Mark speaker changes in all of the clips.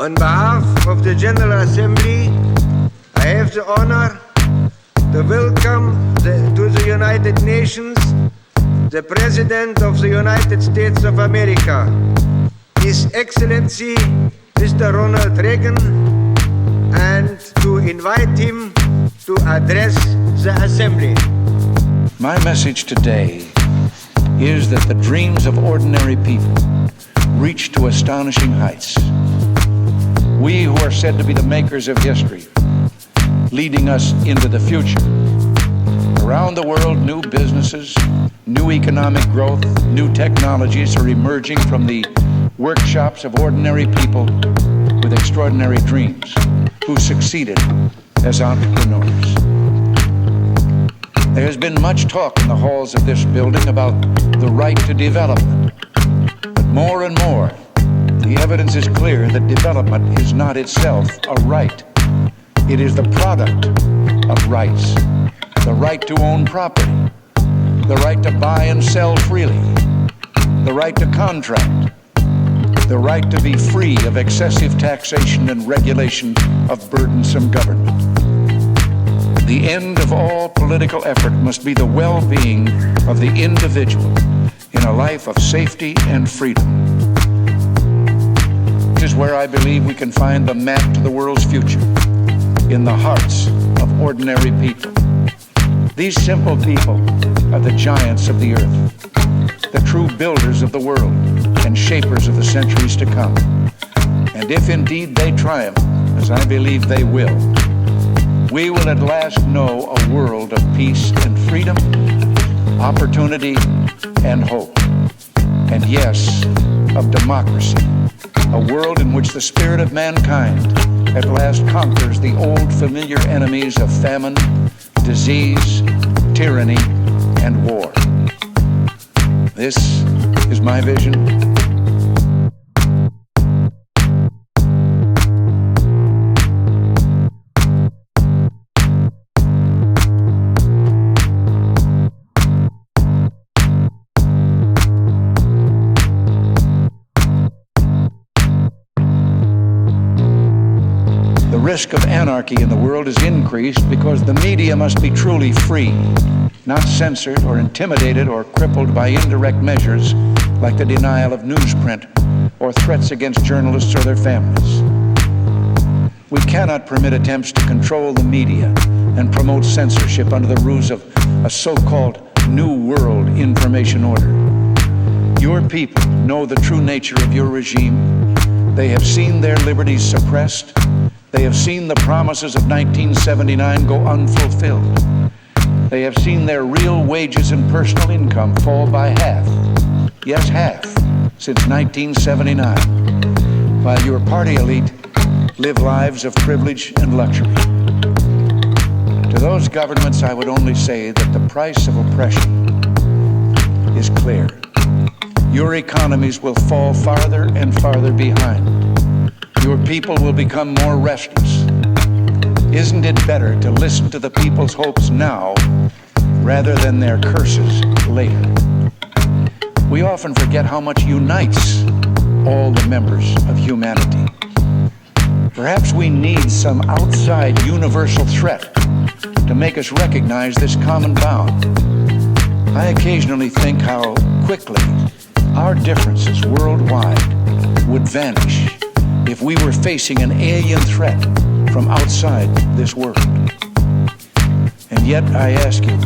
Speaker 1: On behalf of the General Assembly, I have the honor to welcome to the United Nations the President of the United States of America, His Excellency Mr. Ronald Reagan, and to invite him to address the Assembly.
Speaker 2: My message today is that the dreams of ordinary people reach to astonishing heights. We who are said to be the makers of history, leading us into the future. Around the world, new businesses, new economic growth, new technologies are emerging from the workshops of ordinary people with extraordinary dreams who succeeded as entrepreneurs. There has been much talk in the halls of this building about the right to development. But more and more, the evidence is clear that development is not itself a right. It is the product of rights. The right to own property, the right to buy and sell freely, the right to contract, the right to be free of excessive taxation and regulation of burdensome government. The end of all political effort must be the well-being of the individual in a life of safety and freedom. This is where I believe we can find the map to the world's future, in the hearts of ordinary people. These simple people are the giants of the earth, the true builders of the world and shapers of the centuries to come. And if indeed they triumph, as I believe they will, we will at last know a world of peace and freedom, opportunity and hope, and yes, of democracy, a world in which the spirit of mankind at last conquers the old familiar enemies of famine, disease, tyranny, and war. This is my vision. The risk of anarchy in the world is increased because the media must be truly free, not censored or intimidated or crippled by indirect measures like the denial of newsprint or threats against journalists or their families. We cannot permit attempts to control the media and promote censorship under the ruse of a so-called New World information order. Your people know the true nature of your regime. They have seen their liberties suppressed. They have seen the promises of 1979 go unfulfilled. They have seen their real wages and personal income fall by half, yes, half, since 1979, while your party elite live lives of privilege and luxury. To those governments, I would only say that the price of oppression is clear. Your economies will fall farther and farther behind. Your people will become more restless. Isn't it better to listen to the people's hopes now rather than their curses later? We often forget how much unites all the members of humanity. Perhaps we need some outside universal threat to make us recognize this common bound. I occasionally think how quickly our differences worldwide would vanish if we were facing an alien threat from outside this world. And yet, I ask you,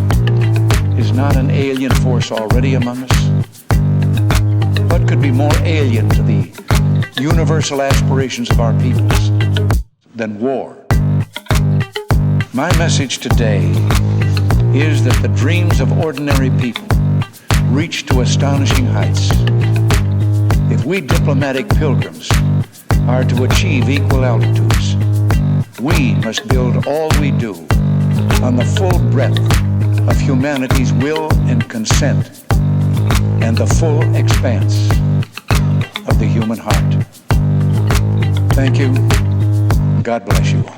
Speaker 2: is not an alien force already among us? What could be more alien to the universal aspirations of our peoples than war? My message today is that the dreams of ordinary people reach to astonishing heights. If we diplomatic pilgrims are to achieve equal altitudes, we must build all we do on the full breadth of humanity's will and consent and the full expanse of the human heart. Thank you. God bless you all.